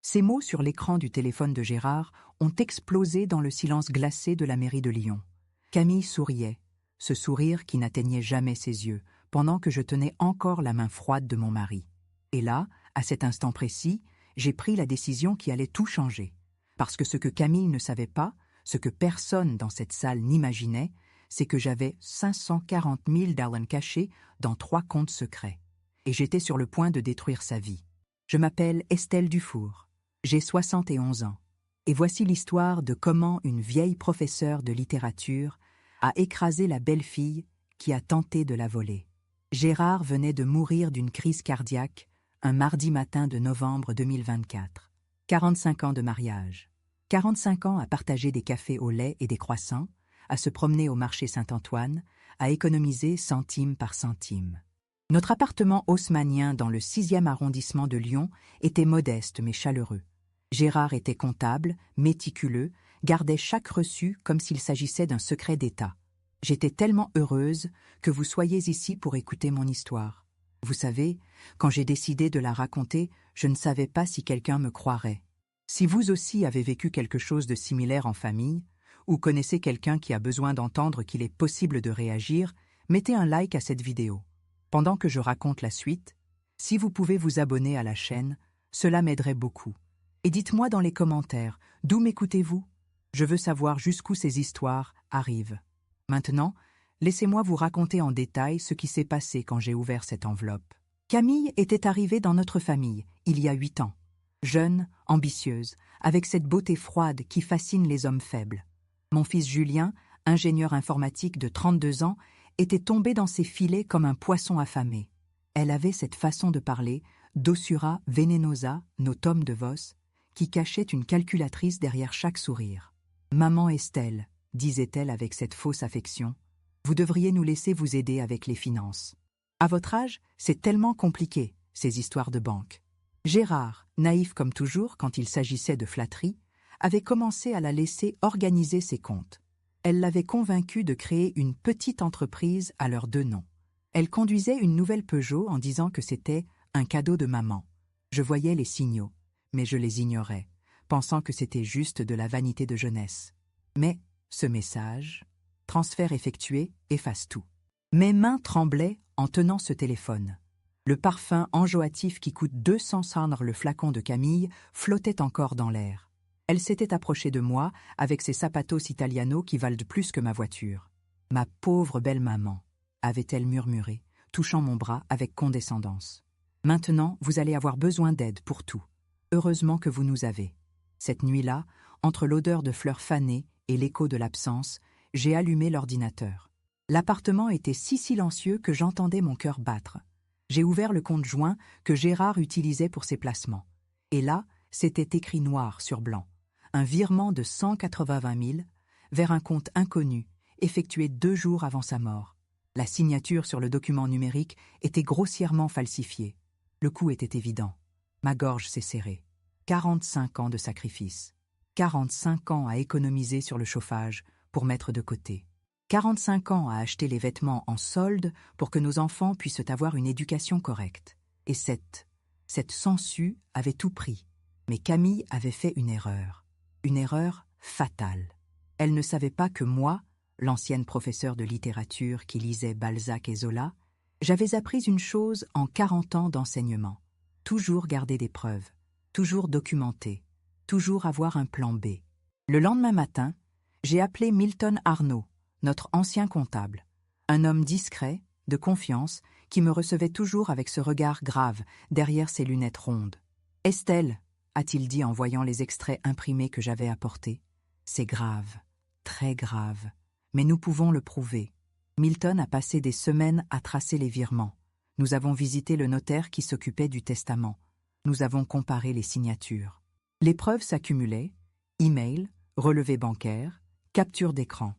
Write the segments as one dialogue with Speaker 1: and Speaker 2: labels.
Speaker 1: Ces mots sur l'écran du téléphone de Gérard ont explosé dans le silence glacé de la mairie de Lyon. Camille souriait, ce sourire qui n'atteignait jamais ses yeux, pendant que je tenais encore la main froide de mon mari. Et là, à cet instant précis, j'ai pris la décision qui allait tout changer. Parce que ce que Camille ne savait pas, ce que personne dans cette salle n'imaginait, c'est que j'avais 540 000 $ cachés dans 3 comptes secrets. Et j'étais sur le point de détruire sa vie. Je m'appelle Estelle Dufour. J'ai 71 ans. Et voici l'histoire de comment une vieille professeure de littérature a écrasé la belle-fille qui a tenté de la voler. Gérard venait de mourir d'une crise cardiaque un mardi matin de novembre 2024. 45 ans de mariage. 45 ans à partager des cafés au lait et des croissants, à se promener au marché Saint-Antoine, à économiser centime par centime. Notre appartement haussmannien dans le 6e arrondissement de Lyon était modeste mais chaleureux. Gérard était comptable, méticuleux, gardait chaque reçu comme s'il s'agissait d'un secret d'État. J'étais tellement heureuse que vous soyez ici pour écouter mon histoire. Vous savez, quand j'ai décidé de la raconter, je ne savais pas si quelqu'un me croirait. Si vous aussi avez vécu quelque chose de similaire en famille, ou connaissez quelqu'un qui a besoin d'entendre qu'il est possible de réagir, mettez un like à cette vidéo. Pendant que je raconte la suite, si vous pouvez vous abonner à la chaîne, cela m'aiderait beaucoup. Et dites-moi dans les commentaires, d'où m'écoutez-vous? Je veux savoir jusqu'où ces histoires arrivent. Maintenant, laissez-moi vous raconter en détail ce qui s'est passé quand j'ai ouvert cette enveloppe. Camille était arrivée dans notre famille, il y a 8 ans. Jeune, ambitieuse, avec cette beauté froide qui fascine les hommes faibles. Mon fils Julien, ingénieur informatique de 32 ans, était tombé dans ses filets comme un poisson affamé. Elle avait cette façon de parler, Dossura venenosa, nos tomes de Vos, qui cachait une calculatrice derrière chaque sourire. « Maman Estelle », disait-elle avec cette fausse affection, « vous devriez nous laisser vous aider avec les finances. À votre âge, c'est tellement compliqué, ces histoires de banque. » Gérard, naïf comme toujours quand il s'agissait de flatterie, avait commencé à la laisser organiser ses comptes. Elle l'avait convaincue de créer une petite entreprise à leurs 2 noms. Elle conduisait une nouvelle Peugeot en disant que c'était un cadeau de maman. Je voyais les signaux, mais je les ignorais, pensant que c'était juste de la vanité de jeunesse. Mais ce message, transfert effectué, efface tout. Mes mains tremblaient en tenant ce téléphone. Le parfum enjoatif qui coûte 200 $, le flacon de Camille, flottait encore dans l'air. Elle s'était approchée de moi avec ses sapatos italianos qui valent plus que ma voiture. « Ma pauvre belle maman », avait-elle murmuré, touchant mon bras avec condescendance. « Maintenant, vous allez avoir besoin d'aide pour tout. Heureusement que vous nous avez. » Cette nuit-là, entre l'odeur de fleurs fanées et l'écho de l'absence, j'ai allumé l'ordinateur. L'appartement était si silencieux que j'entendais mon cœur battre. J'ai ouvert le compte joint que Gérard utilisait pour ses placements. Et là, c'était écrit noir sur blanc. Un virement de 180 000 vers un compte inconnu, effectué 2 jours avant sa mort. La signature sur le document numérique était grossièrement falsifiée. Le coup était évident. Ma gorge s'est serrée. 45 ans de sacrifice. 45 ans à économiser sur le chauffage pour mettre de côté. 45 ans à acheter les vêtements en solde pour que nos enfants puissent avoir une éducation correcte. Et cette sangsue avait tout pris. Mais Camille avait fait une erreur fatale. Elle ne savait pas que moi, l'ancienne professeure de littérature qui lisait Balzac et Zola, j'avais appris une chose en 40 ans d'enseignement. Toujours garder des preuves, toujours documenter, toujours avoir un plan B. Le lendemain matin, j'ai appelé Milton Arnaud, notre ancien comptable, un homme discret, de confiance, qui me recevait toujours avec ce regard grave derrière ses lunettes rondes. « Estelle », a-t-il dit en voyant les extraits imprimés que j'avais apportés, « c'est grave, très grave, mais nous pouvons le prouver. Milton a passé des semaines à tracer les virements. Nous avons visité le notaire qui s'occupait du testament. Nous avons comparé les signatures. Les preuves s'accumulaient, email, relevé bancaire, capture d'écran.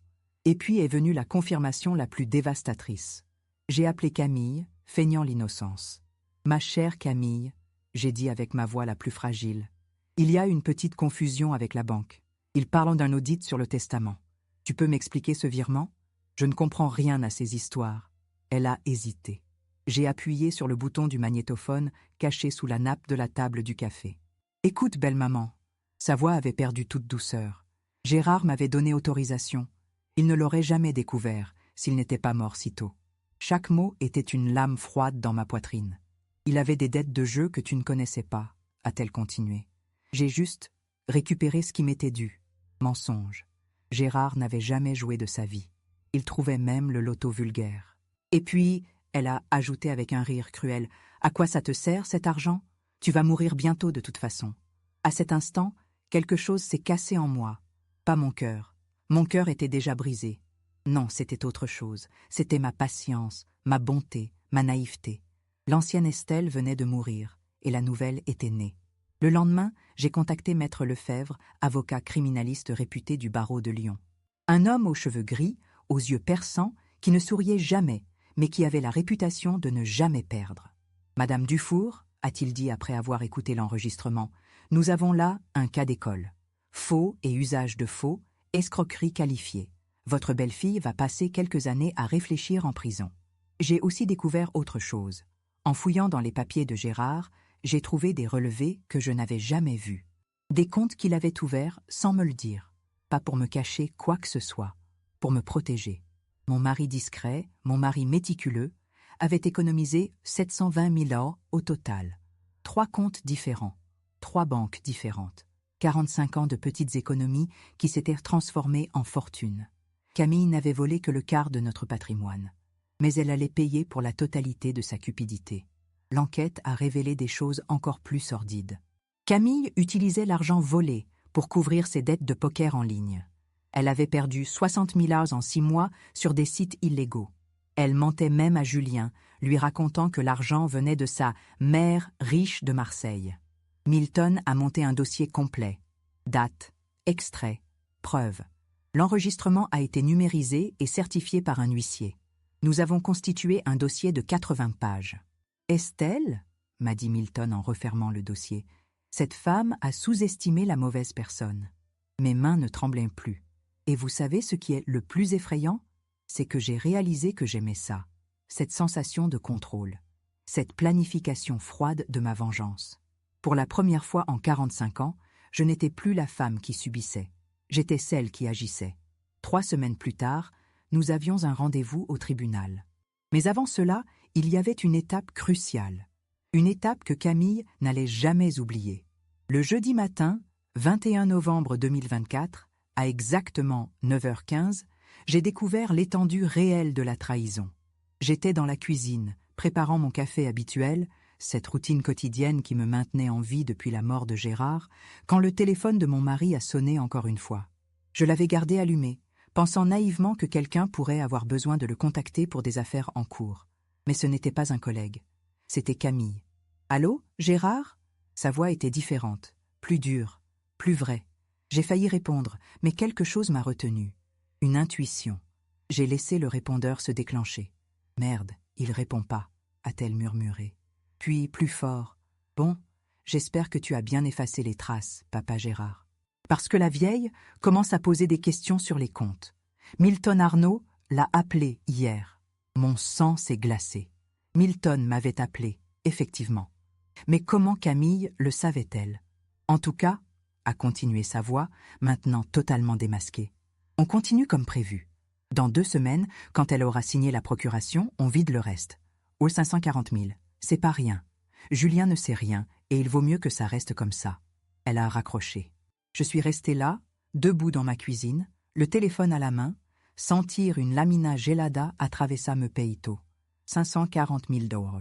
Speaker 1: Et puis est venue la confirmation la plus dévastatrice. J'ai appelé Camille, feignant l'innocence. « Ma chère Camille », j'ai dit avec ma voix la plus fragile, « il y a une petite confusion avec la banque. Ils parlent d'un audit sur le testament. Tu peux m'expliquer ce virement? Je ne comprends rien à ces histoires. » Elle a hésité. J'ai appuyé sur le bouton du magnétophone caché sous la nappe de la table du café. Écoute, belle maman. Sa voix avait perdu toute douceur. Gérard m'avait donné autorisation. Il ne l'aurait jamais découvert s'il n'était pas mort si tôt. Chaque mot était une lame froide dans ma poitrine. Il avait des dettes de jeu que tu ne connaissais pas, a-t-elle continué. J'ai juste récupéré ce qui m'était dû. Mensonge. Gérard n'avait jamais joué de sa vie. Il trouvait même le loto vulgaire. Et puis, elle a ajouté avec un rire cruel, « À quoi ça te sert, cet argent? Tu vas mourir bientôt de toute façon. » À cet instant, quelque chose s'est cassé en moi. Pas mon cœur. Mon cœur était déjà brisé. Non, c'était autre chose. C'était ma patience, ma bonté, ma naïveté. L'ancienne Estelle venait de mourir, et la nouvelle était née. Le lendemain, j'ai contacté Maître Lefebvre, avocat criminaliste réputé du barreau de Lyon. Un homme aux cheveux gris, aux yeux perçants, qui ne souriait jamais, mais qui avait la réputation de ne jamais perdre. « Madame Dufour, a-t-il dit après avoir écouté l'enregistrement, nous avons là un cas d'école. Faux et usage de faux, escroquerie qualifiée. Votre belle-fille va passer quelques années à réfléchir en prison. » J'ai aussi découvert autre chose. En fouillant dans les papiers de Gérard, j'ai trouvé des relevés que je n'avais jamais vus. Des comptes qu'il avait ouverts sans me le dire. Pas pour me cacher quoi que ce soit, pour me protéger. Mon mari discret, mon mari méticuleux, avait économisé 720 000 € au total. 3 comptes différents, 3 banques différentes. 45 ans de petites économies qui s'étaient transformées en fortune. Camille n'avait volé que le quart de notre patrimoine. Mais elle allait payer pour la totalité de sa cupidité. L'enquête a révélé des choses encore plus sordides. Camille utilisait l'argent volé pour couvrir ses dettes de poker en ligne. Elle avait perdu 60 000 € en 6 mois sur des sites illégaux. Elle mentait même à Julien, lui racontant que l'argent venait de sa mère riche de Marseille. Milton a monté un dossier complet. Date, extrait, preuves. L'enregistrement a été numérisé et certifié par un huissier. Nous avons constitué un dossier de 80 pages. « Estelle » m'a dit Milton en refermant le dossier. « Cette femme a sous-estimé la mauvaise personne. » Mes mains ne tremblaient plus. Et vous savez ce qui est le plus effrayant? C'est que j'ai réalisé que j'aimais ça. Cette sensation de contrôle. Cette planification froide de ma vengeance. Pour la première fois en 45 ans, je n'étais plus la femme qui subissait. J'étais celle qui agissait. 3 semaines plus tard, nous avions un rendez-vous au tribunal. Mais avant cela, il y avait une étape cruciale. Une étape que Camille n'allait jamais oublier. Le jeudi matin, 21 novembre 2024, à exactement 9h15, j'ai découvert l'étendue réelle de la trahison. J'étais dans la cuisine, préparant mon café habituel, cette routine quotidienne qui me maintenait en vie depuis la mort de Gérard, quand le téléphone de mon mari a sonné encore une fois. Je l'avais gardé allumé, pensant naïvement que quelqu'un pourrait avoir besoin de le contacter pour des affaires en cours. Mais ce n'était pas un collègue. C'était Camille. « Allô, Gérard ?» Sa voix était différente, plus dure, plus vraie. J'ai failli répondre, mais quelque chose m'a retenu. Une intuition. J'ai laissé le répondeur se déclencher. « Merde, il répond pas », a-t-elle murmuré. Puis, plus fort, « Bon, j'espère que tu as bien effacé les traces, papa Gérard. » Parce que la vieille commence à poser des questions sur les comptes. Milton Arnaud l'a appelé hier. Mon sang s'est glacé. Milton m'avait appelé, effectivement. Mais comment Camille le savait-elle? En tout cas, a continué sa voix, maintenant totalement démasquée. On continue comme prévu. Dans 2 semaines, quand elle aura signé la procuration, on vide le reste. Aux 540 000. C'est pas rien. Julien ne sait rien, et il vaut mieux que ça reste comme ça. Elle a raccroché. Je suis restée là, debout dans ma cuisine, le téléphone à la main, sentir une lamina gelada atravessa me peito. 540 000 $.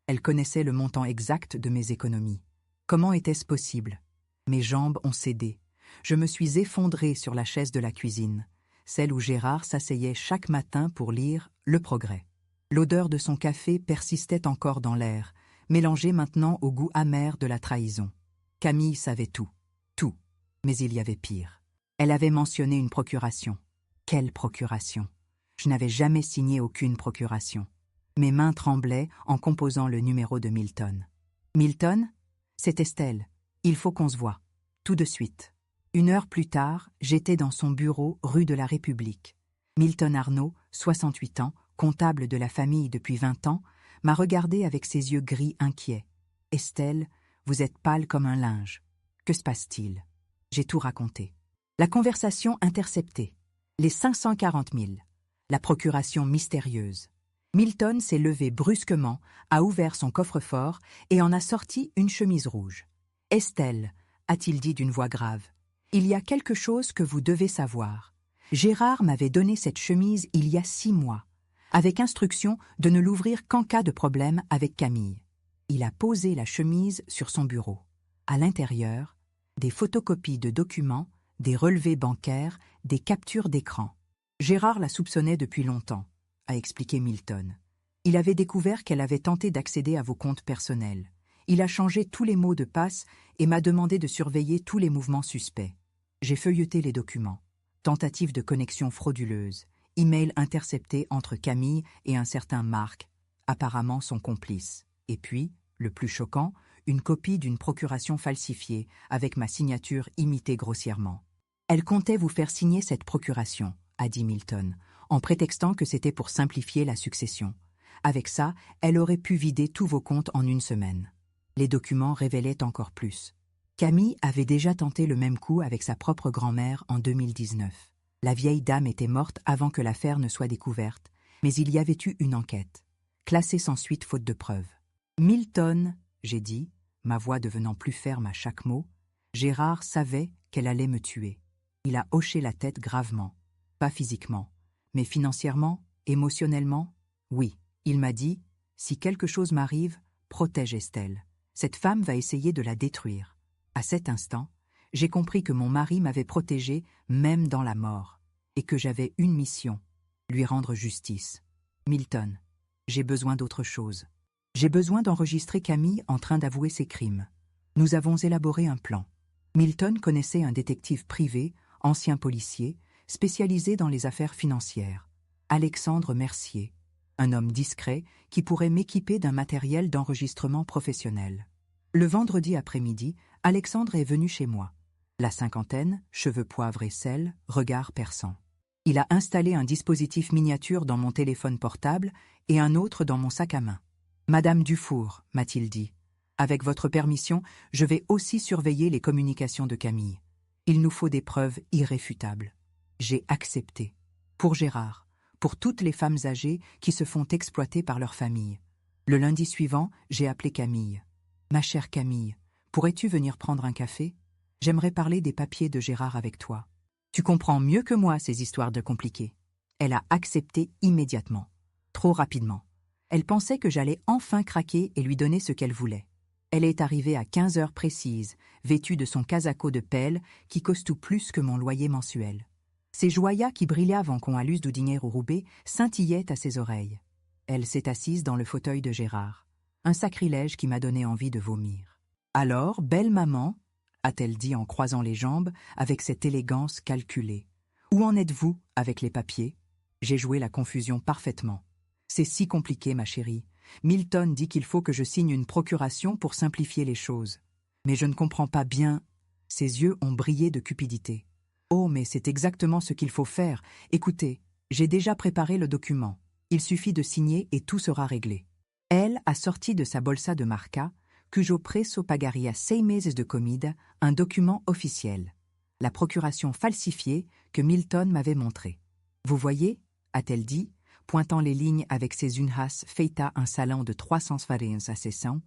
Speaker 1: Elle connaissait le montant exact de mes économies. Comment était-ce possible? Mes jambes ont cédé. Je me suis effondrée sur la chaise de la cuisine, celle où Gérard s'asseyait chaque matin pour lire Le Progrès. L'odeur de son café persistait encore dans l'air, mélangée maintenant au goût amer de la trahison. Camille savait tout, tout. Mais il y avait pire. Elle avait mentionné une procuration. Quelle procuration? Je n'avais jamais signé aucune procuration. Mes mains tremblaient en composant le numéro de Milton. Milton? C'est Estelle. Il faut qu'on se voie. Tout de suite. 1 heure plus tard, j'étais dans son bureau rue de la République. Milton Arnaud, 68 ans, comptable de la famille depuis 20 ans, m'a regardé avec ses yeux gris inquiets. « Estelle, vous êtes pâle comme un linge. Que se passe-t-il? J'ai tout raconté. La conversation interceptée. Les 540 000. La procuration mystérieuse. Milton s'est levé brusquement, a ouvert son coffre-fort et en a sorti une chemise rouge. « Estelle, a-t-il dit d'une voix grave, il y a quelque chose que vous devez savoir. Gérard m'avait donné cette chemise il y a 6 mois, avec instruction de ne l'ouvrir qu'en cas de problème avec Camille. Il a posé la chemise sur son bureau. À l'intérieur, des photocopies de documents, des relevés bancaires, des captures d'écran. Gérard la soupçonnait depuis longtemps, a expliqué Milton. Il avait découvert qu'elle avait tenté d'accéder à vos comptes personnels. Il a changé tous les mots de passe et m'a demandé de surveiller tous les mouvements suspects. J'ai feuilleté les documents. Tentative de connexion frauduleuse, email intercepté entre Camille et un certain Marc, apparemment son complice. Et puis, le plus choquant, une copie d'une procuration falsifiée avec ma signature imitée grossièrement. Elle comptait vous faire signer cette procuration, a dit Milton, en prétextant que c'était pour simplifier la succession. Avec ça, elle aurait pu vider tous vos comptes en une semaine. Les documents révélaient encore plus. Camille avait déjà tenté le même coup avec sa propre grand-mère en 2019. La vieille dame était morte avant que l'affaire ne soit découverte, mais il y avait eu une enquête, classée sans suite faute de preuves. Milton, j'ai dit, ma voix devenant plus ferme à chaque mot, Gérard savait qu'elle allait me tuer. Il a hoché la tête gravement, pas physiquement, mais financièrement, émotionnellement, oui. Il m'a dit, si quelque chose m'arrive, protège Estelle. Cette femme va essayer de la détruire. À cet instant, j'ai compris que mon mari m'avait protégée même dans la mort, et que j'avais une mission, lui rendre justice. Milton, j'ai besoin d'autre chose. J'ai besoin d'enregistrer Camille en train d'avouer ses crimes. Nous avons élaboré un plan. Milton connaissait un détective privé, ancien policier, spécialisé dans les affaires financières, Alexandre Mercier, un homme discret qui pourrait m'équiper d'un matériel d'enregistrement professionnel. Le vendredi après-midi, Alexandre est venu chez moi. La cinquantaine, cheveux poivre et sel, regard perçant. Il a installé un dispositif miniature dans mon téléphone portable et un autre dans mon sac à main. « Madame Dufour, m'a-t-il dit, avec votre permission, je vais aussi surveiller les communications de Camille. Il nous faut des preuves irréfutables. » J'ai accepté. Pour Gérard, pour toutes les femmes âgées qui se font exploiter par leur famille. Le lundi suivant, j'ai appelé Camille. « Ma chère Camille, pourrais-tu venir prendre un café? J'aimerais parler des papiers de Gérard avec toi. Tu comprends mieux que moi ces histoires de compliquées. » Elle a accepté immédiatement, trop rapidement. Elle pensait que j'allais enfin craquer et lui donner ce qu'elle voulait. Elle est arrivée à 15 heures précises, vêtue de son casaco de pelle qui coste tout plus que mon loyer mensuel. Ses joyas qui brillaient con a luz du dinheiro roubé scintillaient à ses oreilles. Elle s'est assise dans le fauteuil de Gérard. Un sacrilège qui m'a donné envie de vomir. « Alors, belle maman, a-t-elle dit en croisant les jambes avec cette élégance calculée. Où en êtes-vous avec les papiers? J'ai joué la confusion parfaitement. C'est si compliqué, ma chérie. Milton dit qu'il faut que je signe une procuration pour simplifier les choses. Mais je ne comprends pas bien. Ses yeux ont brillé de cupidité. Oh, mais c'est exactement ce qu'il faut faire. Écoutez, j'ai déjà préparé le document. Il suffit de signer et tout sera réglé. Elle a sorti de sa bolsa de marca, cujo preço pagaria 6 meses de comida, un document officiel. La procuration falsifiée que Milton m'avait montrée. Vous voyez, a-t-elle dit, pointant les lignes avec ses unhas feita un salon de 300 farins à ses sangs.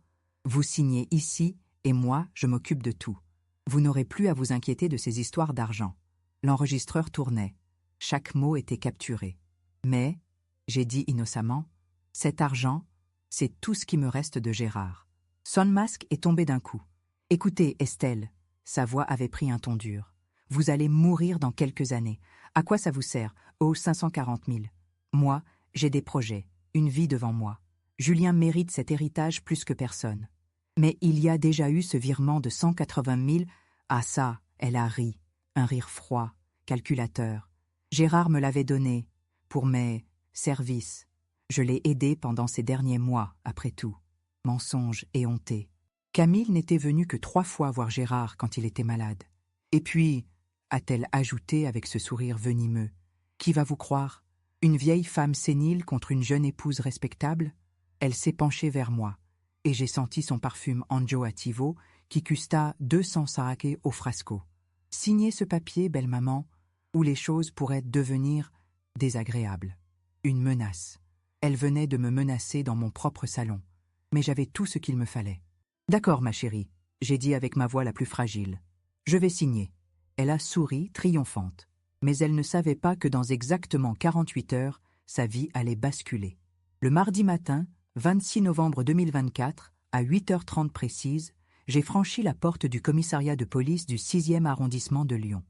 Speaker 1: Vous signez ici, et moi, je m'occupe de tout. Vous n'aurez plus à vous inquiéter de ces histoires d'argent. L'enregistreur tournait. Chaque mot était capturé. Mais, j'ai dit innocemment, cet argent, c'est tout ce qui me reste de Gérard. Son masque est tombé d'un coup. Écoutez, Estelle, sa voix avait pris un ton dur. Vous allez mourir dans quelques années. À quoi ça vous sert? Oh, 540 000. Moi, j'ai des projets, une vie devant moi. Julien mérite cet héritage plus que personne. Mais il y a déjà eu ce virement de 180 000. Ah ça, elle a ri. Un rire froid, calculateur. Gérard me l'avait donné, pour mes services. Je l'ai aidé pendant ces derniers mois, après tout. Mensonge éhonté. Camille n'était venue que 3 fois voir Gérard quand il était malade. Et puis, a-t-elle ajouté avec ce sourire venimeux, qui va vous croire? Une vieille femme sénile contre une jeune épouse respectable? Elle s'est penchée vers moi, et j'ai senti son parfum anjo ativo qui custa 200 sake au frasco. Signez ce papier, belle maman, ou les choses pourraient devenir désagréables. Une menace. Elle venait de me menacer dans mon propre salon, mais j'avais tout ce qu'il me fallait. D'accord, ma chérie, j'ai dit avec ma voix la plus fragile. Je vais signer. Elle a souri, triomphante. Mais elle ne savait pas que dans exactement 48 heures, sa vie allait basculer. Le mardi matin, 26 novembre 2024, à 8h30 précise, j'ai franchi la porte du commissariat de police du 6e arrondissement de Lyon.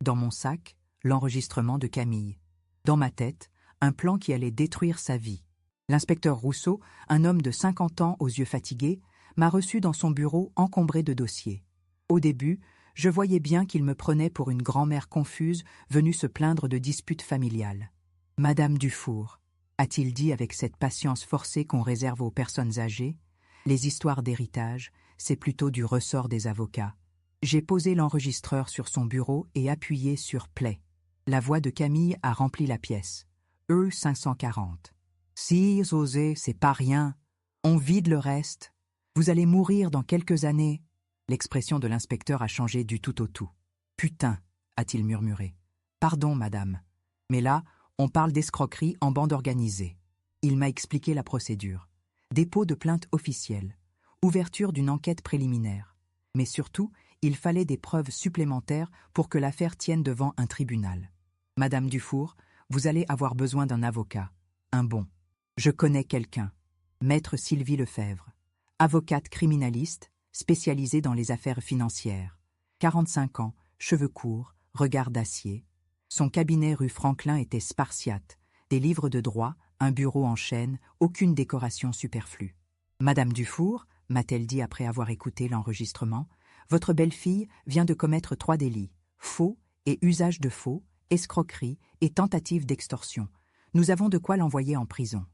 Speaker 1: Dans mon sac, l'enregistrement de Camille. Dans ma tête, un plan qui allait détruire sa vie. L'inspecteur Rousseau, un homme de 50 ans aux yeux fatigués, m'a reçu dans son bureau encombré de dossiers. Au début, je voyais bien qu'il me prenait pour une grand-mère confuse venue se plaindre de disputes familiales. « Madame Dufour », a-t-il dit avec cette patience forcée qu'on réserve aux personnes âgées, les histoires d'héritage, c'est plutôt du ressort des avocats. J'ai posé l'enregistreur sur son bureau et appuyé sur « Play ». La voix de Camille a rempli la pièce. E540. Si, osez, c'est pas rien. On vide le reste. Vous allez mourir dans quelques années. L'expression de l'inspecteur a changé du tout au tout. Putain, a-t-il murmuré. Pardon, madame. Mais là, on parle d'escroquerie en bande organisée. Il m'a expliqué la procédure. Dépôt de plainte officielle. Ouverture d'une enquête préliminaire. Mais surtout, il fallait des preuves supplémentaires pour que l'affaire tienne devant un tribunal. Madame Dufour, vous allez avoir besoin d'un avocat. Un bon. Je connais quelqu'un. Maître Sylvie Lefebvre. Avocate criminaliste, spécialisée dans les affaires financières. 45 ans, cheveux courts, regard d'acier. Son cabinet rue Franklin était spartiate. Des livres de droit, un bureau en chêne, aucune décoration superflue. Madame Dufour, m'a-t-elle dit après avoir écouté l'enregistrement, votre belle-fille vient de commettre 3 délits, faux et usage de faux, escroquerie et tentative d'extorsion. Nous avons de quoi l'envoyer en prison.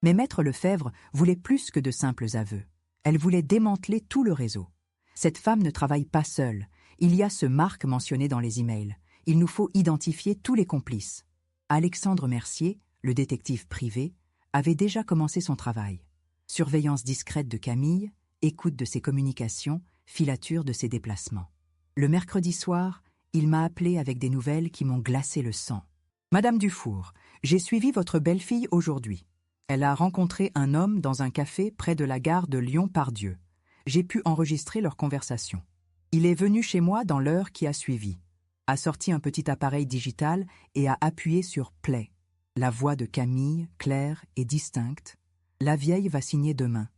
Speaker 1: Mais maître Lefebvre voulait plus que de simples aveux. Elle voulait démanteler tout le réseau. Cette femme ne travaille pas seule. Il y a ce Marc mentionné dans les emails. Il nous faut identifier tous les complices. Alexandre Mercier, le détective privé, avait déjà commencé son travail. Surveillance discrète de Camille, écoute de ses communications, filature de ses déplacements. Le mercredi soir, il m'a appelé avec des nouvelles qui m'ont glacé le sang. « Madame Dufour, j'ai suivi votre belle-fille aujourd'hui. Elle a rencontré un homme dans un café près de la gare de Lyon-Pardieu. J'ai pu enregistrer leur conversation. Il est venu chez moi dans l'heure qui a suivi, a sorti un petit appareil digital et a appuyé sur « Play ». La voix de Camille, claire et distincte. « La vieille va signer demain.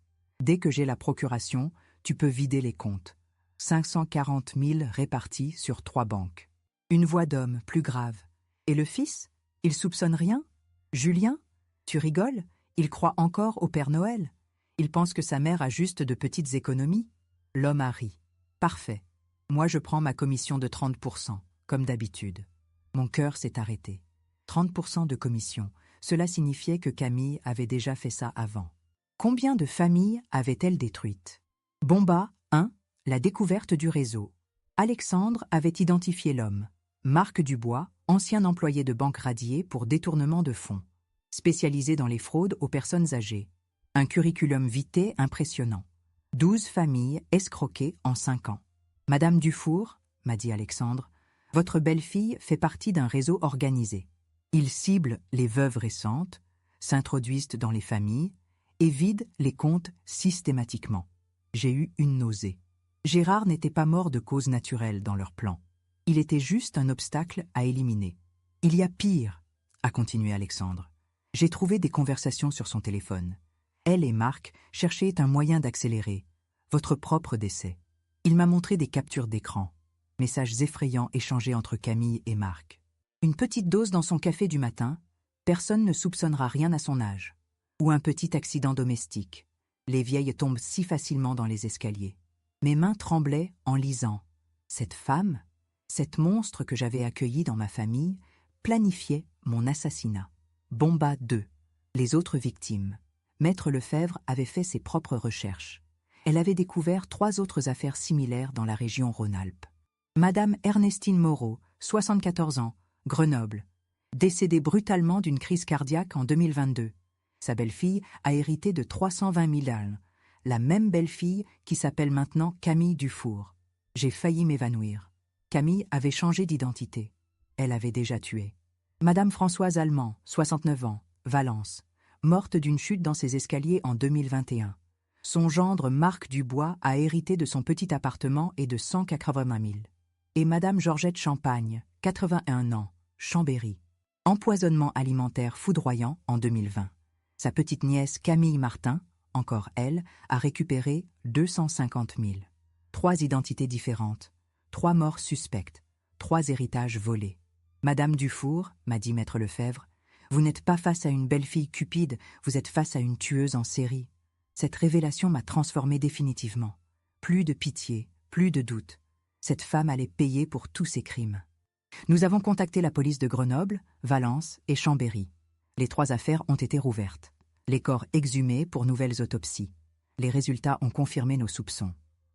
Speaker 1: Dès que j'ai la procuration, tu peux vider les comptes. 540 000 répartis sur 3 banques. » Une voix d'homme, plus grave. « Et le fils? Il soupçonne rien? Julien? Tu rigoles? Il croit encore au Père Noël. Il pense que sa mère a juste de petites économies. » L'homme a ri. « Parfait. Moi je prends ma commission de 30%, comme d'habitude. » Mon cœur s'est arrêté. 30% de commission, cela signifiait que Camille avait déjà fait ça avant. Combien de familles avait-elle détruites? Bomba 1, la découverte du réseau. Alexandre avait identifié l'homme. Marc Dubois, ancien employé de banque radiée pour détournement de fonds. Spécialisé dans les fraudes aux personnes âgées. Un curriculum vitae impressionnant. 12 familles escroquées en 5 ans. « Madame Dufour, m'a dit Alexandre, votre belle-fille fait partie d'un réseau organisé. Il cible les veuves récentes, s'introduisent dans les familles et vide les comptes systématiquement. J'ai eu une nausée. Gérard n'était pas mort de cause naturelle dans leur plan. Il était juste un obstacle à éliminer. Il y a pire, a continué Alexandre. J'ai trouvé des conversations sur son téléphone. Elle et Marc cherchaient un moyen d'accélérer votre propre décès. Il m'a montré des captures d'écran, messages effrayants échangés entre Camille et Marc. Une petite dose dans son café du matin, personne ne soupçonnera rien à son âge. Ou un petit accident domestique. Les vieilles tombent si facilement dans les escaliers. Mes mains tremblaient en lisant. Cette femme, cette monstre que j'avais accueillie dans ma famille, planifiait mon assassinat. Bomba 2. Les autres victimes. Maître Lefebvre avait fait ses propres recherches. Elle avait découvert 3 autres affaires similaires dans la région Rhône-Alpes. Madame Ernestine Moreau, 74 ans, Grenoble, décédée brutalement d'une crise cardiaque en 2022. Sa belle-fille a hérité de 320 000 $. la même belle-fille qui s'appelle maintenant Camille Dufour. J'ai failli m'évanouir. Camille avait changé d'identité. Elle avait déjà tué. Madame Françoise Allemand, 69 ans, Valence, morte d'une chute dans ses escaliers en 2021. Son gendre Marc Dubois a hérité de son petit appartement et de 180 000. Et Madame Georgette Champagne, 81 ans, Chambéry. Empoisonnement alimentaire foudroyant en 2020. Sa petite nièce Camille Martin, encore elle, a récupéré 250 000. 3 identités différentes, 3 morts suspectes, 3 héritages volés. Madame Dufour, m'a dit maître Lefebvre, vous n'êtes pas face à une belle fille cupide, vous êtes face à une tueuse en série. Cette révélation m'a transformé définitivement. Plus de pitié, plus de doute. Cette femme allait payer pour tous ses crimes. Nous avons contacté la police de Grenoble, Valence et Chambéry. Les 3 affaires ont été rouvertes. Les corps exhumés pour nouvelles autopsies. Les résultats ont confirmé nos soupçons.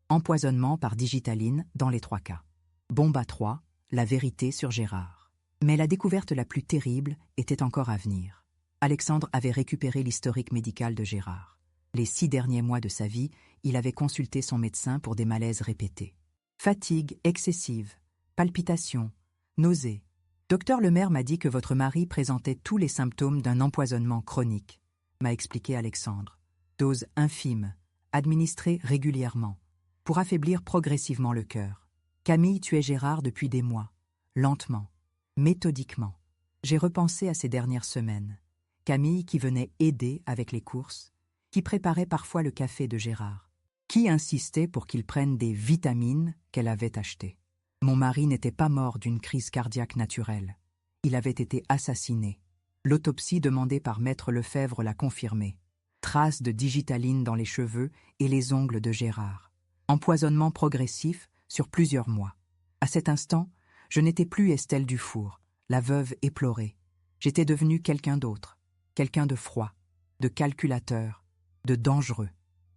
Speaker 1: Empoisonnement par digitaline dans les 3 cas. Bombe à 3, la vérité sur Gérard. Mais la découverte la plus terrible était encore à venir. Alexandre avait récupéré l'historique médical de Gérard. Les 6 derniers mois de sa vie, il avait consulté son médecin pour des malaises répétés. Fatigue excessive, palpitations, nausées. Docteur Lemaire m'a dit que votre mari présentait tous les symptômes d'un empoisonnement chronique, m'a expliqué Alexandre. Dose infime, administrée régulièrement, pour affaiblir progressivement le cœur. Camille tuait Gérard depuis des mois, lentement, méthodiquement. J'ai repensé à ces dernières semaines. Camille qui venait aider avec les courses, qui préparait parfois le café de Gérard, qui insistait pour qu'il prenne des vitamines qu'elle avait achetées. Mon mari n'était pas mort d'une crise cardiaque naturelle. Il avait été assassiné. L'autopsie demandée par maître Lefebvre l'a confirmé. Traces de digitaline dans les cheveux et les ongles de Gérard. Empoisonnement progressif sur plusieurs mois. À cet instant, je n'étais plus Estelle Dufour, la veuve éplorée. J'étais devenue quelqu'un d'autre, quelqu'un de froid, de calculateur, de dangereux.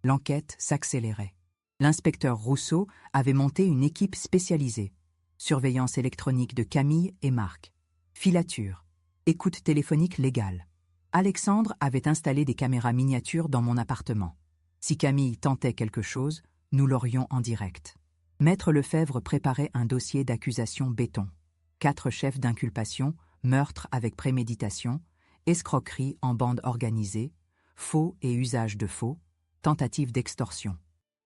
Speaker 1: L'enquête s'accélérait. L'inspecteur Rousseau avait monté une équipe spécialisée. Surveillance électronique de Camille et Marc. Filature. Écoute téléphonique légale. Alexandre avait installé des caméras miniatures dans mon appartement. Si Camille tentait quelque chose, nous l'aurions en direct. Maître Lefebvre préparait un dossier d'accusation béton. 4 chefs d'inculpation, meurtre avec préméditation, escroquerie en bande organisée, faux et usage de faux, tentative d'extorsion.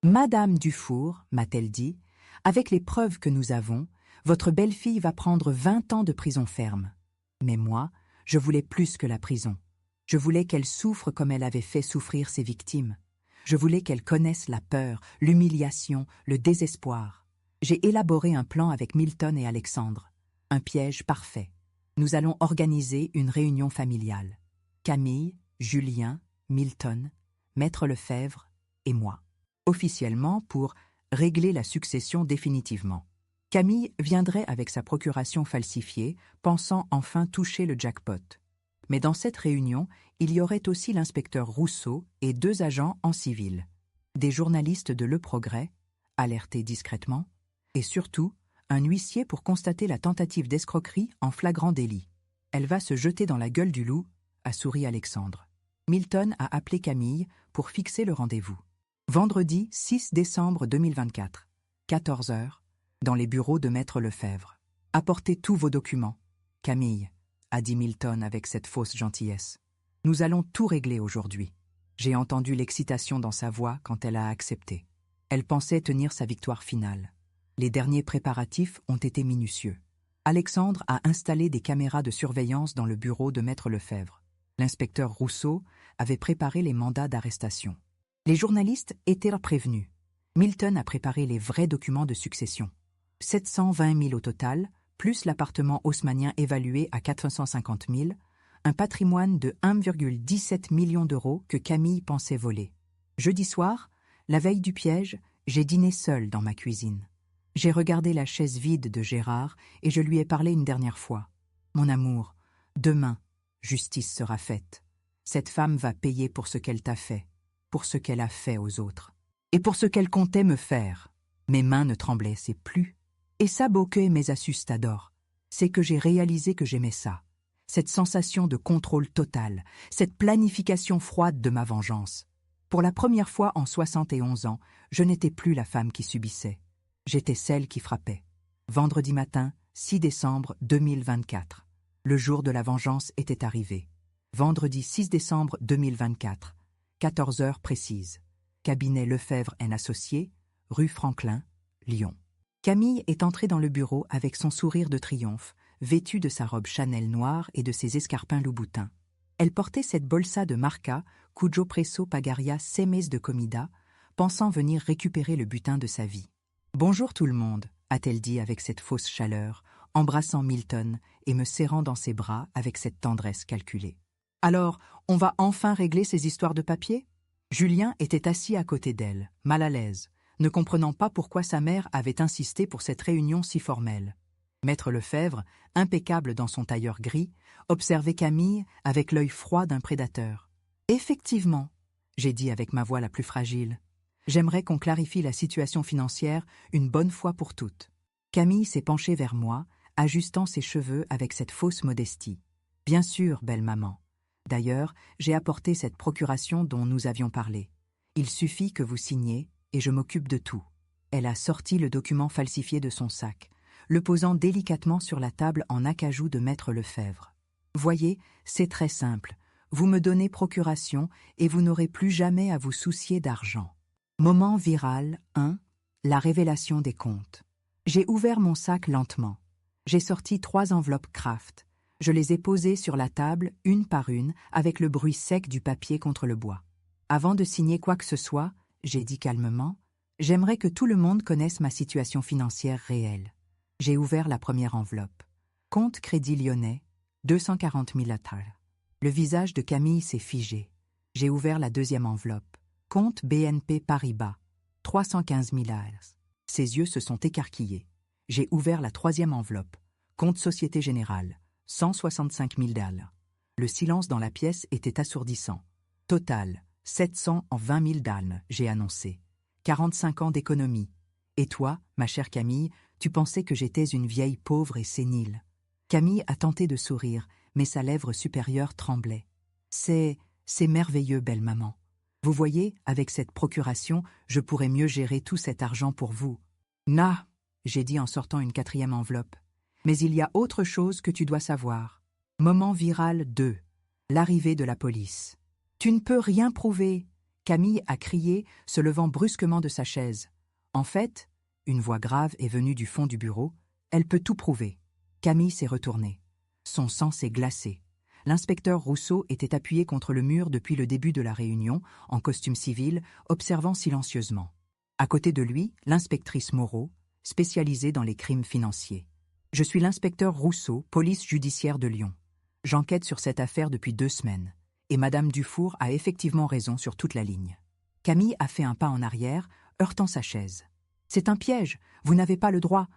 Speaker 1: Madame Dufour, m'a-t-elle dit, avec les preuves que nous avons, votre belle-fille va prendre 20 ans de prison ferme. Mais moi, je voulais plus que la prison. Je voulais qu'elle souffre comme elle avait fait souffrir ses victimes. Je voulais qu'elle connaisse la peur, l'humiliation, le désespoir. J'ai élaboré un plan avec Milton et Alexandre. Un piège parfait. Nous allons organiser une réunion familiale. Camille, Julien, Milton, maître Lefebvre et moi. Officiellement pour régler la succession définitivement. Camille viendrait avec sa procuration falsifiée, pensant enfin toucher le jackpot. Mais dans cette réunion, il y aurait aussi l'inspecteur Rousseau et 2 agents en civil, des journalistes de Le Progrès, alertés discrètement, et surtout un huissier pour constater la tentative d'escroquerie en flagrant délit. Elle va se jeter dans la gueule du loup, a souri Alexandre. Milton a appelé Camille pour fixer le rendez-vous. Vendredi 6 décembre 2024, 14 h, dans les bureaux de maître Lefebvre. Apportez tous vos documents. Camille, a dit Milton avec cette fausse gentillesse. Nous allons tout régler aujourd'hui. J'ai entendu l'excitation dans sa voix quand elle a accepté. Elle pensait tenir sa victoire finale. Les derniers préparatifs ont été minutieux. Alexandre a installé des caméras de surveillance dans le bureau de maître Lefebvre. L'inspecteur Rousseau avait préparé les mandats d'arrestation. Les journalistes étaient prévenus. Milton a préparé les vrais documents de succession. 720 000 au total, plus l'appartement haussmannien évalué à 450 000, un patrimoine de 1,17 million d'euros que Camille pensait voler. Jeudi soir, la veille du piège, j'ai dîné seule dans ma cuisine. J'ai regardé la chaise vide de Gérard et je lui ai parlé une dernière fois. « Mon amour, demain, justice sera faite. Cette femme va payer pour ce qu'elle t'a fait, pour ce qu'elle a fait aux autres. Et pour ce qu'elle comptait me faire. Mes mains ne tremblaient, c'est plus. Et ça, Bokeh et mes astuces t'adorent. C'est que j'ai réalisé que j'aimais ça. Cette sensation de contrôle total, cette planification froide de ma vengeance. Pour la première fois en 71 ans, je n'étais plus la femme qui subissait. J'étais celle qui frappait. Vendredi matin, 6 décembre 2024. Le jour de la vengeance était arrivé. Vendredi 6 décembre 2024, 14 heures précises. Cabinet Lefebvre & Associés, rue Franklin, Lyon. Camille est entrée dans le bureau avec son sourire de triomphe, vêtue de sa robe Chanel noire et de ses escarpins Louboutin. Elle portait cette bolsa de Marca, Cujo Presso Pagaria Semes de Comida, pensant venir récupérer le butin de sa vie. « Bonjour tout le monde », a-t-elle dit avec cette fausse chaleur, embrassant Milton et me serrant dans ses bras avec cette tendresse calculée. « Alors, on va enfin régler ces histoires de papier ?» Julien était assis à côté d'elle, mal à l'aise, ne comprenant pas pourquoi sa mère avait insisté pour cette réunion si formelle. Maître Lefebvre, impeccable dans son tailleur gris, observait Camille avec l'œil froid d'un prédateur. « Effectivement, » j'ai dit avec ma voix la plus fragile. « J'aimerais qu'on clarifie la situation financière une bonne fois pour toutes. » Camille s'est penchée vers moi, ajustant ses cheveux avec cette fausse modestie. « Bien sûr, belle maman. D'ailleurs, j'ai apporté cette procuration dont nous avions parlé. Il suffit que vous signiez et je m'occupe de tout. » Elle a sorti le document falsifié de son sac, le posant délicatement sur la table en acajou de Maître Lefebvre. « Voyez, c'est très simple. Vous me donnez procuration et vous n'aurez plus jamais à vous soucier d'argent. » Moment viral 1. La révélation des comptes. J'ai ouvert mon sac lentement. J'ai sorti 3 enveloppes Kraft. Je les ai posées sur la table, une par une, avec le bruit sec du papier contre le bois. Avant de signer quoi que ce soit, j'ai dit calmement, j'aimerais que tout le monde connaisse ma situation financière réelle. J'ai ouvert la première enveloppe. Compte Crédit Lyonnais, 240 000 atals. Le visage de Camille s'est figé. J'ai ouvert la deuxième enveloppe. Compte BNP Paribas, 315 000 ALS. Ses yeux se sont écarquillés. J'ai ouvert la troisième enveloppe. Compte Société Générale, 165 000 DAL. Le silence dans la pièce était assourdissant. Total, 720 000 DAL, j'ai annoncé. 45 ans d'économie. Et toi, ma chère Camille, tu pensais que j'étais une vieille pauvre et sénile. Camille a tenté de sourire, mais sa lèvre supérieure tremblait. C'est merveilleux, belle maman. Vous voyez, avec cette procuration, je pourrais mieux gérer tout cet argent pour vous. Na, j'ai dit en sortant une quatrième enveloppe. Mais il y a autre chose que tu dois savoir. Moment viral 2. L'arrivée de la police. Tu ne peux rien prouver. Camille a crié, se levant brusquement de sa chaise. En fait, une voix grave est venue du fond du bureau. Elle peut tout prouver. Camille s'est retournée. Son sang s'est glacé. L'inspecteur Rousseau était appuyé contre le mur depuis le début de la réunion, en costume civil, observant silencieusement. À côté de lui, l'inspectrice Moreau, spécialisée dans les crimes financiers. Je suis l'inspecteur Rousseau, police judiciaire de Lyon. J'enquête sur cette affaire depuis 2 semaines, et Madame Dufour a effectivement raison sur toute la ligne. Camille a fait un pas en arrière, heurtant sa chaise. C'est un piège, vous n'avez pas le droit.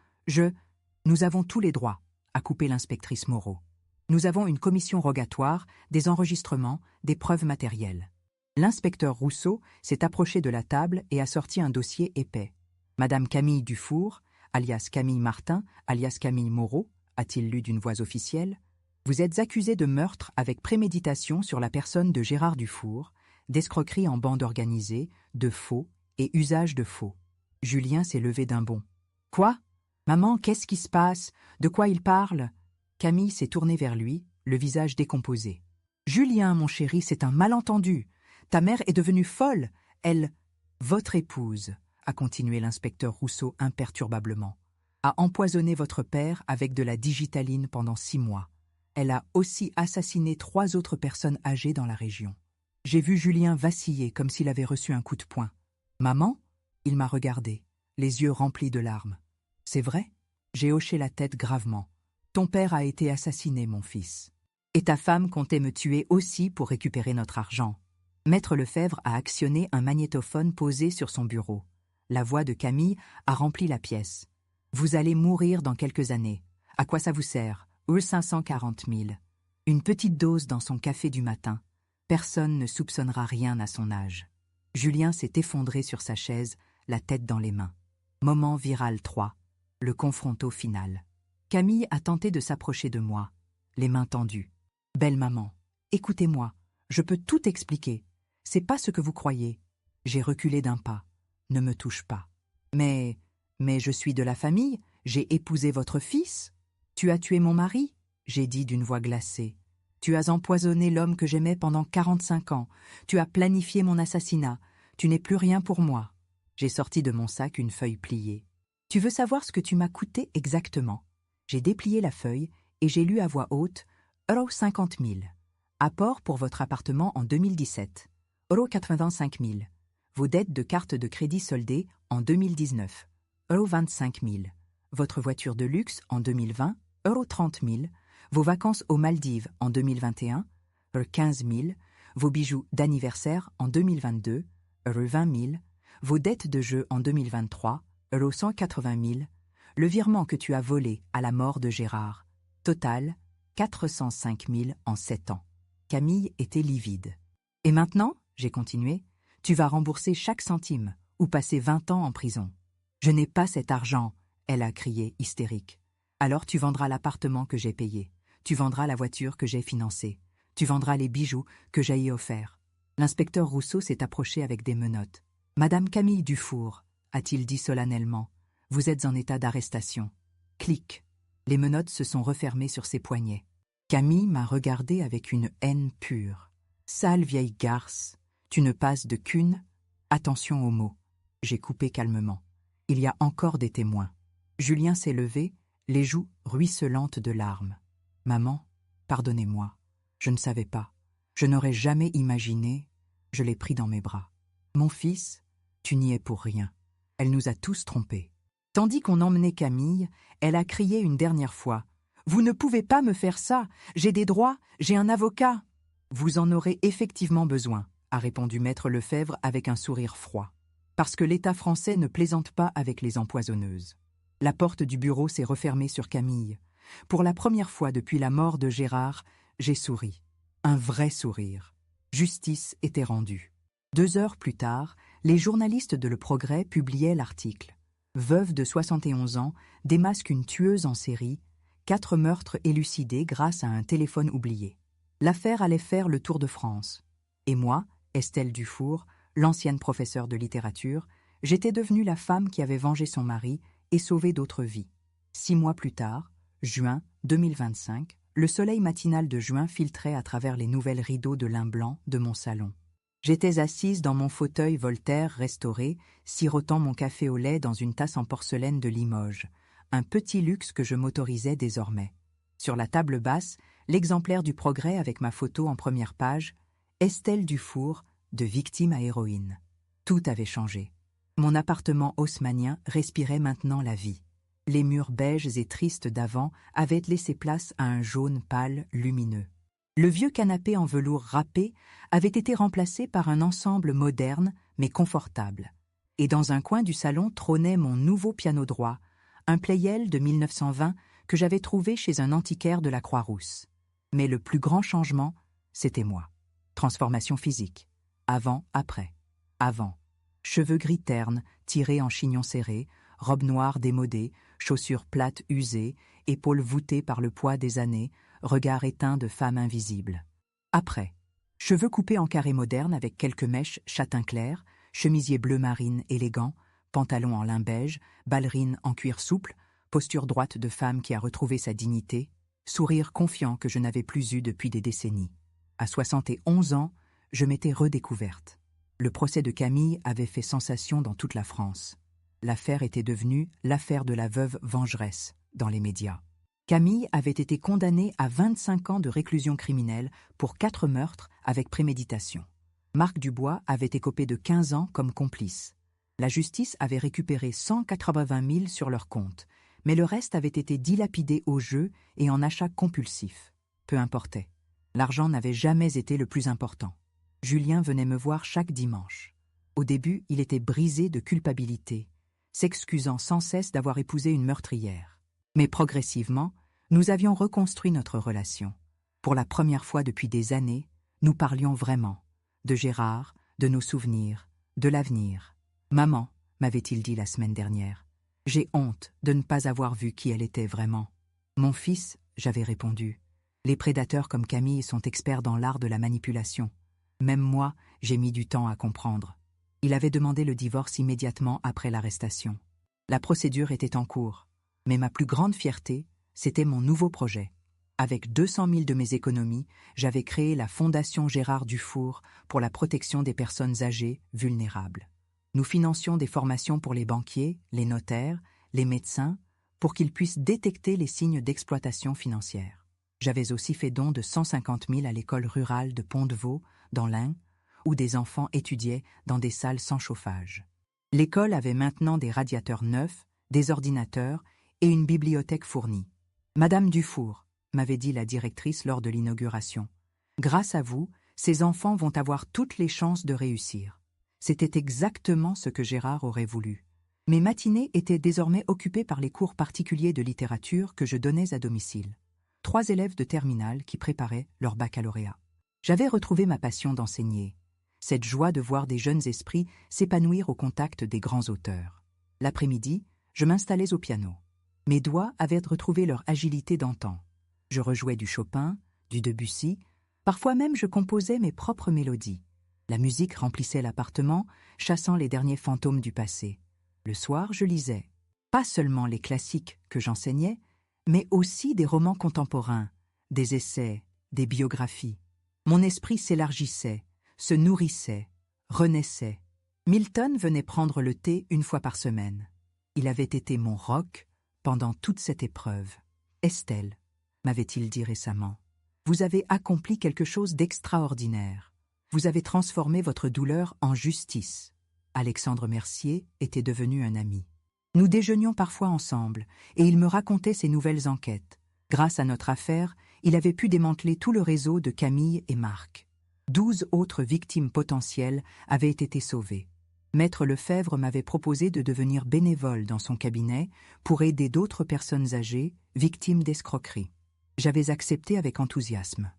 Speaker 1: Nous avons tous les droits, a coupé l'inspectrice Moreau. Nous avons une commission rogatoire, des enregistrements, des preuves matérielles. L'inspecteur Rousseau s'est approché de la table et a sorti un dossier épais. Madame Camille Dufour, alias Camille Martin, alias Camille Moreau, a-t-il lu d'une voix officielle, vous êtes accusée de meurtre avec préméditation sur la personne de Gérard Dufour, d'escroquerie en bande organisée, de faux et usage de faux. Julien s'est levé d'un bond. Quoi? Maman, qu'est-ce qui se passe? De quoi il parle? Camille s'est tournée vers lui, le visage décomposé. « Julien, mon chéri, c'est un malentendu. Ta mère est devenue folle. Elle... » « Votre épouse, » a continué l'inspecteur Rousseau imperturbablement, « a empoisonné votre père avec de la digitaline pendant 6 mois. Elle a aussi assassiné 3 autres personnes âgées dans la région. J'ai vu Julien vaciller comme s'il avait reçu un coup de poing. « Maman ?» Il m'a regardé, les yeux remplis de larmes. « C'est vrai ?» J'ai hoché la tête gravement. Ton père a été assassiné, mon fils. Et ta femme comptait me tuer aussi pour récupérer notre argent. » Maître Lefebvre a actionné un magnétophone posé sur son bureau. La voix de Camille a rempli la pièce. « Vous allez mourir dans quelques années. À quoi ça vous sert? 540 000. Une petite dose dans son café du matin. Personne ne soupçonnera rien à son âge. » Julien s'est effondré sur sa chaise, la tête dans les mains. Moment viral 3. Le confronto final. Camille a tenté de s'approcher de moi, les mains tendues. « Belle maman, écoutez-moi, je peux tout expliquer. C'est pas ce que vous croyez. J'ai reculé d'un pas. Ne me touche pas. Mais je suis de la famille, j'ai épousé votre fils. Tu as tué mon mari, j'ai dit d'une voix glacée. Tu as empoisonné l'homme que j'aimais pendant 45 ans. Tu as planifié mon assassinat. Tu n'es plus rien pour moi. J'ai sorti de mon sac une feuille pliée. Tu veux savoir ce que tu m'as coûté exactement? J'ai déplié la feuille et j'ai lu à voix haute € 50 000. Apport pour votre appartement en 2017. € 85 000. Vos dettes de carte de crédit soldées en 2019. € 25 000. Votre voiture de luxe en 2020. € 30 000. Vos vacances aux Maldives en 2021. € 15 000. Vos bijoux d'anniversaire en 2022. € 20 000. Vos dettes de jeu en 2023. € 180 000. Le virement que tu as volé à la mort de Gérard. Total, 405 000 en 7 ans. Camille était livide. Et maintenant, j'ai continué, tu vas rembourser chaque centime ou passer 20 ans en prison. Je n'ai pas cet argent, elle a crié hystérique. Alors tu vendras l'appartement que j'ai payé. Tu vendras la voiture que j'ai financée. Tu vendras les bijoux que j'ai offerts. L'inspecteur Rousseau s'est approché avec des menottes. Madame Camille Dufour, a-t-il dit solennellement, vous êtes en état d'arrestation. Clic. Les menottes se sont refermées sur ses poignets. Camille m'a regardé avec une haine pure. Sale vieille garce, tu ne passes de qu'une. Attention aux mots. J'ai coupé calmement. Il y a encore des témoins. Julien s'est levé, les joues ruisselantes de larmes. Maman, pardonnez-moi. Je ne savais pas. Je n'aurais jamais imaginé. Je l'ai pris dans mes bras. Mon fils, tu n'y es pour rien. Elle nous a tous trompés. Tandis qu'on emmenait Camille, elle a crié une dernière fois. « Vous ne pouvez pas me faire ça. J'ai des droits, j'ai un avocat. » « Vous en aurez effectivement besoin, » a répondu maître Lefebvre avec un sourire froid. Parce que l'État français ne plaisante pas avec les empoisonneuses. La porte du bureau s'est refermée sur Camille. Pour la première fois depuis la mort de Gérard, j'ai souri. Un vrai sourire. Justice était rendue. 2 heures plus tard, les journalistes de Le Progrès publiaient l'article. Veuve de 71 ans, démasque une tueuse en série, 4 meurtres élucidés grâce à un téléphone oublié. L'affaire allait faire le tour de France. Et moi, Estelle Dufour, l'ancienne professeure de littérature, j'étais devenue la femme qui avait vengé son mari et sauvé d'autres vies. 6 mois plus tard, juin 2025, le soleil matinal de juin filtrait à travers les nouvelles rideaux de lin blanc de mon salon. J'étais assise dans mon fauteuil Voltaire restauré, sirotant mon café au lait dans une tasse en porcelaine de Limoges, un petit luxe que je m'autorisais désormais. Sur la table basse, l'exemplaire du Progrès avec ma photo en première page, Estelle Dufour, de victime à héroïne. Tout avait changé. Mon appartement haussmannien respirait maintenant la vie. Les murs beiges et tristes d'avant avaient laissé place à un jaune pâle lumineux. Le vieux canapé en velours râpé avait été remplacé par un ensemble moderne mais confortable. Et dans un coin du salon trônait mon nouveau piano droit, un Pleyel de 1920 que j'avais trouvé chez un antiquaire de la Croix-Rousse. Mais le plus grand changement, c'était moi. Transformation physique. Avant, après. Avant. Cheveux gris ternes, tirés en chignon serré, robe noire démodée, chaussures plates usées, épaules voûtées par le poids des années, regard éteint de femme invisible. Après. Cheveux coupés en carré moderne avec quelques mèches châtain clair, chemisier bleu marine élégant, pantalon en lin beige, ballerine en cuir souple, posture droite de femme qui a retrouvé sa dignité, sourire confiant que je n'avais plus eu depuis des décennies. À 71 ans, je m'étais redécouverte. Le procès de Camille avait fait sensation dans toute la France. L'affaire était devenue l'affaire de la veuve vengeresse dans les médias. Camille avait été condamnée à 25 ans de réclusion criminelle pour 4 meurtres avec préméditation. Marc Dubois avait écopé de 15 ans comme complice. La justice avait récupéré 180 000 sur leur compte, mais le reste avait été dilapidé au jeu et en achats compulsifs. Peu importait. L'argent n'avait jamais été le plus important. Julien venait me voir chaque dimanche. Au début, il était brisé de culpabilité, s'excusant sans cesse d'avoir épousé une meurtrière. Mais progressivement, nous avions reconstruit notre relation. Pour la première fois depuis des années, nous parlions vraiment. De Gérard, de nos souvenirs, de l'avenir. « Maman », m'avait-il dit la semaine dernière, « j'ai honte de ne pas avoir vu qui elle était vraiment. » Mon fils, j'avais répondu, les prédateurs comme Camille sont experts dans l'art de la manipulation. Même moi, j'ai mis du temps à comprendre. Il avait demandé le divorce immédiatement après l'arrestation. La procédure était en cours, mais ma plus grande fierté, c'était mon nouveau projet. Avec 200 000 de mes économies, j'avais créé la Fondation Gérard Dufour pour la protection des personnes âgées vulnérables. Nous financions des formations pour les banquiers, les notaires, les médecins, pour qu'ils puissent détecter les signes d'exploitation financière. J'avais aussi fait don de 150 000 à l'école rurale de Pont-de-Vaux, dans l'Ain, où des enfants étudiaient dans des salles sans chauffage. L'école avait maintenant des radiateurs neufs, des ordinateurs et une bibliothèque fournie. Madame Dufour, m'avait dit la directrice lors de l'inauguration, grâce à vous, ces enfants vont avoir toutes les chances de réussir. C'était exactement ce que Gérard aurait voulu. Mes matinées étaient désormais occupées par les cours particuliers de littérature que je donnais à domicile. 3 élèves de terminale qui préparaient leur baccalauréat. J'avais retrouvé ma passion d'enseigner, cette joie de voir des jeunes esprits s'épanouir au contact des grands auteurs. L'après-midi, je m'installais au piano. Mes doigts avaient retrouvé leur agilité d'antan. Je rejouais du Chopin, du Debussy, parfois même je composais mes propres mélodies. La musique remplissait l'appartement, chassant les derniers fantômes du passé. Le soir, je lisais, pas seulement les classiques que j'enseignais, mais aussi des romans contemporains, des essais, des biographies. Mon esprit s'élargissait, se nourrissait, renaissait. Milton venait prendre le thé 1 fois par semaine. Il avait été mon roc pendant toute cette épreuve. Estelle, m'avait-il dit récemment, vous avez accompli quelque chose d'extraordinaire. Vous avez transformé votre douleur en justice. Alexandre Mercier était devenu un ami. Nous déjeunions parfois ensemble, et il me racontait ses nouvelles enquêtes. Grâce à notre affaire, il avait pu démanteler tout le réseau de Camille et Marc. 12 autres victimes potentielles avaient été sauvées. Maître Lefebvre m'avait proposé de devenir bénévole dans son cabinet pour aider d'autres personnes âgées, victimes d'escroquerie. J'avais accepté avec enthousiasme.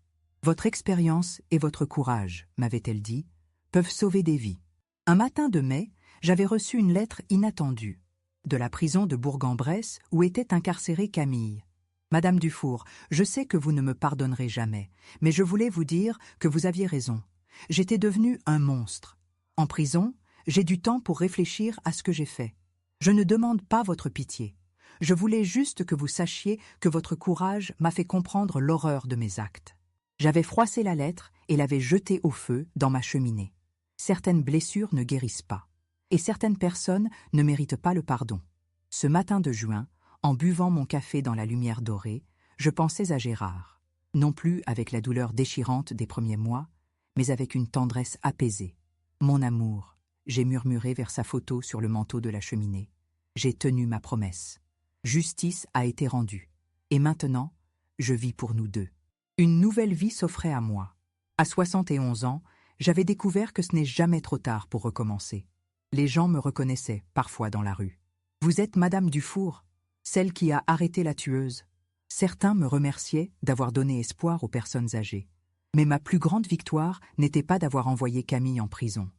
Speaker 1: Votre expérience et votre courage, m'avait-elle dit, peuvent sauver des vies. Un matin de mai, j'avais reçu une lettre inattendue, de la prison de Bourg-en-Bresse où était incarcérée Camille. Madame Dufour, je sais que vous ne me pardonnerez jamais, mais je voulais vous dire que vous aviez raison. J'étais devenu un monstre. En prison, j'ai du temps pour réfléchir à ce que j'ai fait. Je ne demande pas votre pitié. Je voulais juste que vous sachiez que votre courage m'a fait comprendre l'horreur de mes actes. J'avais froissé la lettre et l'avais jetée au feu dans ma cheminée. Certaines blessures ne guérissent pas, et certaines personnes ne méritent pas le pardon. Ce matin de juin, en buvant mon café dans la lumière dorée, je pensais à Gérard, non plus avec la douleur déchirante des premiers mois, mais avec une tendresse apaisée. Mon amour, j'ai murmuré vers sa photo sur le manteau de la cheminée. J'ai tenu ma promesse. Justice a été rendue. Et maintenant, je vis pour nous deux. Une nouvelle vie s'offrait à moi. À 71 ans, j'avais découvert que ce n'est jamais trop tard pour recommencer. Les gens me reconnaissaient, parfois dans la rue. « Vous êtes Madame Dufour, celle qui a arrêté la tueuse. » Certains me remerciaient d'avoir donné espoir aux personnes âgées. Mais ma plus grande victoire n'était pas d'avoir envoyé Camille en prison.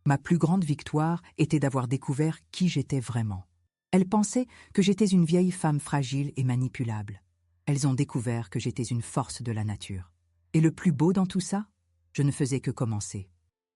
Speaker 1: Ma plus grande victoire était d'avoir découvert qui j'étais vraiment. Elles pensaient que j'étais une vieille femme fragile et manipulable. Elles ont découvert que j'étais une force de la nature. Et le plus beau dans tout ça, je ne faisais que commencer.